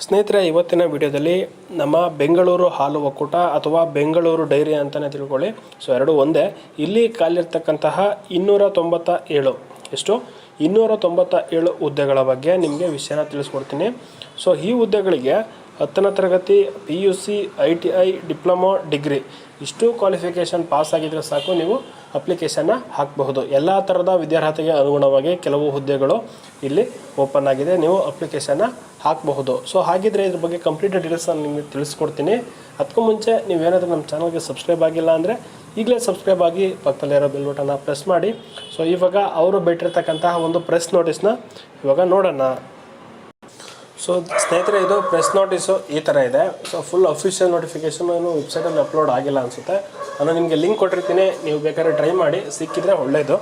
ಸ್ನೇಹಿತರೆ, ಇವತ್ತಿನ ವಿಡಿಯೋದಲ್ಲಿ ನಮ್ಮ ಬೆಂಗಳೂರು ಹಾಲು ಒಕ್ಕೂಟ ಅಥವಾ ಬೆಂಗಳೂರು ಡೈರಿ ಅಂತಲೇ ತಿಳ್ಕೊಳ್ಳಿ. ಸೊ ಎರಡು ಒಂದೇ. ಇಲ್ಲಿ ಖಾಲಿರ್ತಕ್ಕಂತಹ 297 ಎಷ್ಟು 297 ಹುದ್ದೆಗಳ ಬಗ್ಗೆ ನಿಮಗೆ ವಿಷಯನ ತಿಳಿಸ್ಕೊಡ್ತೀನಿ. ಸೊ ಈ ಹುದ್ದೆಗಳಿಗೆ 10ನೇ ತರಗತಿ, PUC, ITI, ಡಿಪ್ಲೊಮಾ, ಡಿಗ್ರಿ ಇಷ್ಟು ಕ್ವಾಲಿಫಿಕೇಷನ್ ಪಾಸ್ ಆಗಿದ್ರೆ ಸಾಕು, ನೀವು ಅಪ್ಲಿಕೇಶನ್ನ ಹಾಕಬಹುದು. ಎಲ್ಲ ಥರದ ವಿದ್ಯಾರ್ಹತೆಗೆ ಅನುಗುಣವಾಗಿ ಕೆಲವು ಹುದ್ದೆಗಳು ಇಲ್ಲಿ ಓಪನ್ ಆಗಿದೆ, ನೀವು ಅಪ್ಲಿಕೇಶನ್ನ ಹಾಕಬಹುದು. ಸೊ ಹಾಗಿದ್ರೆ ಇದ್ರ ಬಗ್ಗೆ ಕಂಪ್ಲೀಟ್ ಡೀಟೇಲ್ಸ್ ನಾನು ನಿಮಗೆ ತಿಳಿಸ್ಕೊಡ್ತೀನಿ. ಅದಕ್ಕೂ ಮುಂಚೆ ನೀವೇನಾದರೂ ನಮ್ಮ ಚಾನಲ್ಗೆ ಸಬ್ಸ್ಕ್ರೈಬ್ ಆಗಿಲ್ಲ ಅಂದರೆ ಈಗಲೇ ಸಬ್ಸ್ಕ್ರೈಬ್ ಆಗಿ ಪಕ್ಕದಲ್ಲಿರೋ ಬೆಲ್ ಬಟನ್ನ ಪ್ರೆಸ್ ಮಾಡಿ. ಸೊ ಇವಾಗ ಅವರು ಬಿಟ್ಟಿರ್ತಕ್ಕಂತಹ ಒಂದು ಪ್ರೆಸ್ ನೋಟಿಸ್ನ ಇವಾಗ ನೋಡೋಣ. ಸೊ ಸ್ನೇಹಿತರೆ, ಇದು ಪ್ರೆಸ್ ನೋಟಿಸು ಈ ಥರ ಇದೆ. ಸೊ ಫುಲ್ ಅಫಿಷಿಯಲ್ ನೋಟಿಫಿಕೇಷನ್ ಏನು ವೆಬ್ಸೈಟಲ್ಲಿ ಅಪ್ಲೋಡ್ ಆಗಿಲ್ಲ ಅನಿಸುತ್ತೆ. ನಾನು ನಿಮಗೆ ಲಿಂಕ್ ಕೊಟ್ಟಿರ್ತೀನಿ, ನೀವು ಬೇಕಾದ್ರೆ ಟ್ರೈ ಮಾಡಿ, ಸಿಕ್ಕಿದ್ರೆ ಒಳ್ಳೆಯದು.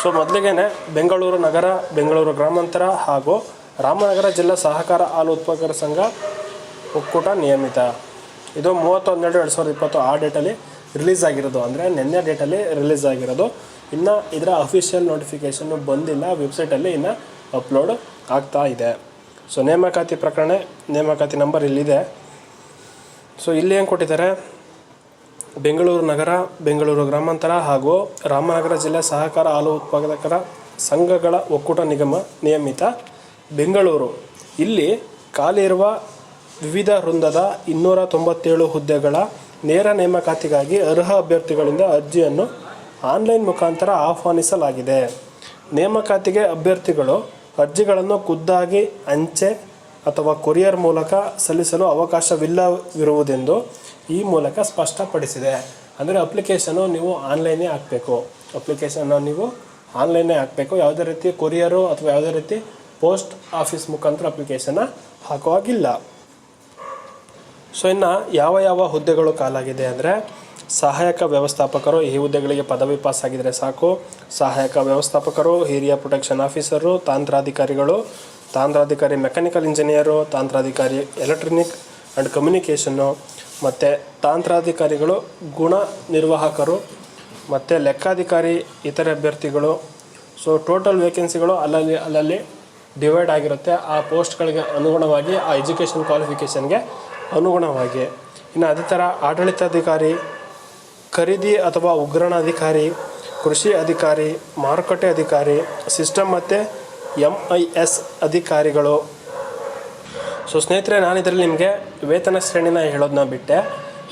ಸೊ ಮೊದಲಿಗೆ ಬೆಂಗಳೂರು ನಗರ, ಬೆಂಗಳೂರು ಗ್ರಾಮಾಂತರ ಹಾಗೂ ರಾಮನಗರ ಜಿಲ್ಲಾ ಸಹಕಾರ ಹಾಲು ಉತ್ಪಾದಕರ ಸಂಘ ಒಕ್ಕೂಟ ನಿಯಮಿತ. ಇದು 30/12/2020 ಆ ಡೇಟಲ್ಲಿ ರಿಲೀಸ್ ಆಗಿರೋದು, ಅಂದರೆ ನಿನ್ನೆ ಡೇಟಲ್ಲಿ ರಿಲೀಸ್ ಆಗಿರೋದು. ಇನ್ನು ಇದರ ಅಫಿಷಿಯಲ್ ನೋಟಿಫಿಕೇಷನ್ನು ಬಂದಿಲ್ಲ, ವೆಬ್ಸೈಟಲ್ಲಿ ಇನ್ನು ಅಪ್ಲೋಡ್ ಆಗ್ತಾ ಇದೆ. ಸೊ ನೇಮಕಾತಿ ಪ್ರಕರಣ, ನೇಮಕಾತಿ ನಂಬರ್ ಇಲ್ಲಿದೆ. ಸೊ ಇಲ್ಲಿ ಏನು ಕೊಟ್ಟಿದ್ದಾರೆ, ಬೆಂಗಳೂರು ನಗರ, ಬೆಂಗಳೂರು ಗ್ರಾಮಾಂತರ ಹಾಗೂ ರಾಮನಗರ ಜಿಲ್ಲೆ ಸಹಕಾರ ಹಾಲು ಉತ್ಪಾದಕರ ಸಂಘಗಳ ಒಕ್ಕೂಟ ನಿಯಮಿತ ಬೆಂಗಳೂರು. ಇಲ್ಲಿ ಖಾಲಿ ಇರುವ ವಿವಿಧ ವೃಂದದ 297 ಹುದ್ದೆಗಳ ನೇರ ನೇಮಕಾತಿಗಾಗಿ ಅರ್ಹ ಅಭ್ಯರ್ಥಿಗಳಿಂದ ಅರ್ಜಿಯನ್ನು ಆನ್ಲೈನ್ ಮುಖಾಂತರ ಆಹ್ವಾನಿಸಲಾಗಿದೆ. ನೇಮಕಾತಿಗೆ ಅಭ್ಯರ್ಥಿಗಳು ಅರ್ಜಿಗಳನ್ನು ಖುದ್ದಾಗಿ ಅಂಚೆ ಅಥವಾ ಕೊರಿಯರ್ ಮೂಲಕ ಸಲ್ಲಿಸಲು ಅವಕಾಶವಿಲ್ಲವಿರುವುದೆಂದು ಈ ಮೂಲಕ ಸ್ಪಷ್ಟಪಡಿಸಿದೆ. ಅಂದರೆ ಅಪ್ಲಿಕೇಶನ್ನು ನೀವು ಆನ್ಲೈನೇ ಹಾಕಬೇಕು, ಯಾವುದೇ ರೀತಿ ಕೊರಿಯರು ಅಥವಾ ಯಾವುದೇ ರೀತಿ ಪೋಸ್ಟ್ ಆಫೀಸ್ ಮುಖಾಂತರ ಅಪ್ಲಿಕೇಶನ್ನ ಹಾಕುವಾಗಿಲ್ಲ. ಸೊ ಇನ್ನು ಯಾವ ಹುದ್ದೆಗಳು ಖಾಲಾಗಿದೆ ಅಂದರೆ, ಸಹಾಯಕ ವ್ಯವಸ್ಥಾಪಕರು, ಈ ಹುದ್ದೆಗಳಿಗೆ ಪದವಿ ಪಾಸ್ ಆಗಿದ್ದರೆ ಸಾಕು. ಸಹಾಯಕ ವ್ಯವಸ್ಥಾಪಕರು, ಹಿರಿಯ ಪ್ರೊಟೆಕ್ಷನ್ ಆಫೀಸರು, ತಾಂತ್ರಾಧಿಕಾರಿ ಮೆಕ್ಯಾನಿಕಲ್ ಇಂಜಿನಿಯರು, ತಾಂತ್ರಾಧಿಕಾರಿ ಎಲೆಕ್ಟ್ರಾನಿಕ್ ಆ್ಯಂಡ್ ಕಮ್ಯುನಿಕೇಷನ್ನು, ಮತ್ತು ತಾಂತ್ರಾಧಿಕಾರಿಗಳು, ಗುಣ ನಿರ್ವಾಹಕರು, ಮತ್ತು ಲೆಕ್ಕಾಧಿಕಾರಿ ಇತರೆ ಅಭ್ಯರ್ಥಿಗಳು. ಸೊ ಟೋಟಲ್ ವೇಕೆನ್ಸಿಗಳು ಅಲ್ಲಲ್ಲಿ ಡಿವೈಡ್ ಆಗಿರುತ್ತೆ, ಆ ಪೋಸ್ಟ್ಗಳಿಗೆ ಅನುಗುಣವಾಗಿ, ಆ ಎಜುಕೇಷನ್ ಕ್ವಾಲಿಫಿಕೇಷನ್ಗೆ ಅನುಗುಣವಾಗಿ. ಇನ್ನು ಅದೇ ಥರ ಆಡಳಿತಾಧಿಕಾರಿ, ಖರೀದಿ ಅಥವಾ ಉಗ್ರಾಣಾಧಿಕಾರಿ, ಕೃಷಿ ಅಧಿಕಾರಿ, ಮಾರುಕಟ್ಟೆ ಅಧಿಕಾರಿ, ಸಿಸ್ಟಮ್ ಮತ್ತು MIS ಅಧಿಕಾರಿಗಳು. ಸೊ ಸ್ನೇಹಿತರೆ, ನಾನು ಇದರಲ್ಲಿ ನಿಮಗೆ ವೇತನ ಶ್ರೇಣಿನ ಹೇಳೋದನ್ನ ಬಿಟ್ಟೆ.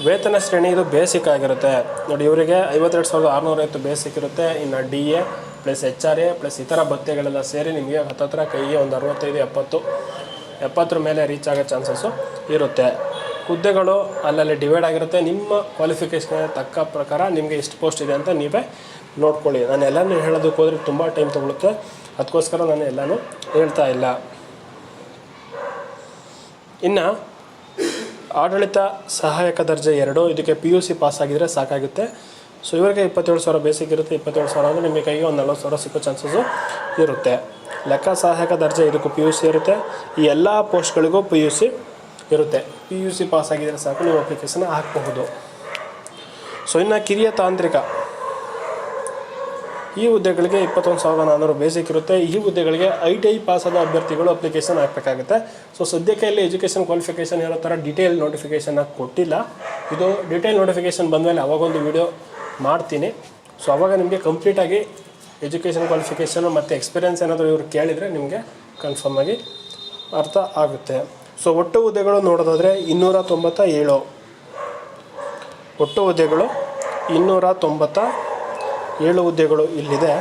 ವೇತನ ಶ್ರೇಣಿ ಇದು ಬೇಸಿಕ್ ಆಗಿರುತ್ತೆ ನೋಡಿ. ಇವರಿಗೆ 52,650 ಬೇಸಿಕ್ ಇರುತ್ತೆ. ಇನ್ನು DA ಪ್ಲಸ್ HRA ಪ್ಲಸ್ ಇತರ ಭತ್ಯೆಗಳೆಲ್ಲ ಸೇರಿ ನಿಮಗೆ ಹತ್ತತ್ರ ಕೈಗೆ ಒಂದು 65-70 ಮೇಲೆ ರೀಚ್ ಆಗೋ ಚಾನ್ಸಸ್ಸು ಇರುತ್ತೆ. ಹುದ್ದೆಗಳು ಅಲ್ಲಲ್ಲಿ ಡಿವೈಡ್ ಆಗಿರುತ್ತೆ. ನಿಮ್ಮ ಕ್ವಾಲಿಫಿಕೇಷನ್ಗೆ ತಕ್ಕ ಪ್ರಕಾರ ನಿಮಗೆ ಎಷ್ಟು ಪೋಸ್ಟ್ ಇದೆ ಅಂತ ನೀವೇ ನೋಡ್ಕೊಳ್ಳಿ. ನಾನು ಎಲ್ಲನೂ ಹೇಳೋದಕ್ಕೆ ಹೋದರೆ ತುಂಬ ಟೈಮ್ ತೊಗೊಳುತ್ತೆ, ಅದಕ್ಕೋಸ್ಕರ ನಾನು ಎಲ್ಲನೂ ಹೇಳ್ತಾ ಇಲ್ಲ. ಇನ್ನು ಆಡಳಿತ ಸಹಾಯಕ ದರ್ಜೆ 2, ಇದಕ್ಕೆ PUC ಪಾಸ್ ಆಗಿದ್ದರೆ ಸಾಕಾಗುತ್ತೆ. ಸೊ ಇವರಿಗೆ 27,000 ಬೇಸಿಕ್ ಇರುತ್ತೆ. 27,000 ಅಂದರೆ ನಿಮಗೆ ಕೈಗೆ ಒಂದು 40,000 ಸಿಕ್ಕೋ ಚಾನ್ಸಸ್ಸು ಇರುತ್ತೆ. ಲೆಕ್ಕ ಸಹಾಯಕ ದರ್ಜೆ ಇದಕ್ಕೂ PUC ಇರುತ್ತೆ. ಈ ಎಲ್ಲ ಪೋಸ್ಟ್ಗಳಿಗೂ PUC ಇರುತ್ತೆ. PUC ಪಾಸ್ ಆಗಿದ್ದರೆ ಸಾಕು, ನೀವು ಅಪ್ಲಿಕೇಶನ್ ಹಾಕಬಹುದು. ಸೊ ಇನ್ನು ಕಿರಿಯ ತಾಂತ್ರಿಕ, ಈ ಹುದ್ದೆಗಳಿಗೆ 21,400 ಬೇಸಿಕ್ ಇರುತ್ತೆ. ಈ ಹುದ್ದೆಗಳಿಗೆ ITI ಪಾಸಾದ ಅಭ್ಯರ್ಥಿಗಳು ಅಪ್ಲಿಕೇಶನ್ ಹಾಕಬೇಕಾಗುತ್ತೆ. ಸೊ ಸದ್ಯಕ್ಕೆ ಇಲ್ಲಿ ಎಜುಕೇಷನ್ ಕ್ವಾಲಿಫಿಕೇಷನ್ ಇರೋ ಥರ ಡೀಟೇಲ್ ನೋಟಿಫಿಕೇಷನ್ ಕೊಟ್ಟಿಲ್ಲ. ಇದು ಡೀಟೇಲ್ ನೋಟಿಫಿಕೇಷನ್ ಬಂದಮೇಲೆ ಅವಾಗೊಂದು ವಿಡಿಯೋ ಮಾಡ್ತೀನಿ. ಸೊ ಅವಾಗ ನಿಮಗೆ ಕಂಪ್ಲೀಟಾಗಿ ಎಜುಕೇಷನ್ ಕ್ವಾಲಿಫಿಕೇಷನು ಮತ್ತು ಎಕ್ಸ್ಪೀರಿಯೆನ್ಸ್ ಏನಾದರೂ ಇವರು ಕೇಳಿದರೆ ನಿಮಗೆ ಕನ್ಫರ್ಮ್ ಆಗಿ ಅರ್ಥ ಆಗುತ್ತೆ. ಸೊ ಒಟ್ಟು ಹುದ್ದೆಗಳು ನೋಡೋದಾದರೆ 297, ಒಟ್ಟು ಹುದ್ದೆಗಳು 297 ಹುದ್ದೆಗಳು ಇಲ್ಲಿದೆ.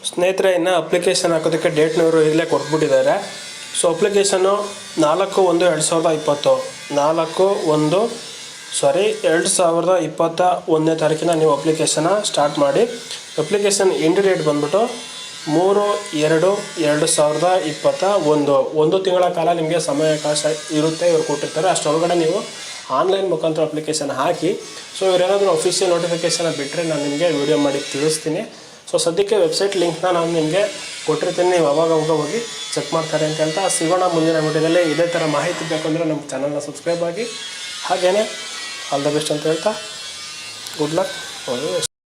ಸ್ನೇಹಿತರೆ, ಇನ್ನು ಅಪ್ಲಿಕೇಶನ್ ಹಾಕೋದಕ್ಕೆ ಡೇಟ್ನವರು ಇಲ್ಲೇ ಕೊಟ್ಬಿಟ್ಟಿದ್ದಾರೆ. ಸೊ ಅಪ್ಲಿಕೇಶನ್ನು 4/1/2021 ತಾರೀಕಿನ ನೀವು ಅಪ್ಲಿಕೇಶನ್ನ ಸ್ಟಾರ್ಟ್ ಮಾಡಿ. ಅಪ್ಲಿಕೇಶನ್ ಎಂಡ್ ಡೇಟ್ ಬಂದ್ಬಿಟ್ಟು 3/2/2021. 1 ತಿಂಗಳ ಕಾಲ ನಿಮಗೆ ಸಮಯಾವಕಾಶ ಇರುತ್ತೆ, ಇವರು ಕೊಟ್ಟಿರ್ತಾರೆ. ಅಷ್ಟರೊಳಗಡೆ ನೀವು ಆನ್ಲೈನ್ ಮುಖಾಂತರ ಅಪ್ಲಿಕೇಶನ್ ಹಾಕಿ. ಸೊ ಇವರೇನಾದರೂ ಅಫಿಷಿಯಲ್ ನೋಟಿಫಿಕೇಷನ್ ಬಿಟ್ಟರೆ ನಾನು ನಿಮಗೆ ವಿಡಿಯೋ ಮಾಡಿ ತಿಳಿಸ್ತೀನಿ. ಸೊ ಸದ್ಯಕ್ಕೆ ವೆಬ್ಸೈಟ್ ಲಿಂಕ್ನ ನಾನು ನಿಮಗೆ ಕೊಟ್ಟಿರ್ತೀನಿ, ನೀವು ಅವಾಗ ಹೋಗಿ ಚೆಕ್ ಮಾಡ್ತಾರೆ ಅಂತ ಹೇಳ್ತಾ ಸಿಗೋಣ ಮುಂದಿನ ವಿಡಿಯೋದಲ್ಲಿ. ಇದೇ ಥರ ಮಾಹಿತಿ ಬೇಕಂದರೆ ನಮ್ಮ ಚಾನಲ್ನ ಸಬ್ಸ್ಕ್ರೈಬ್ ಆಗಿ. ಹಾಗೆಯೇ ಆಲ್ ದ ಬೆಸ್ಟ್ ಅಂತ ಹೇಳ್ತಾ ಗುಡ್ ಲಕ್.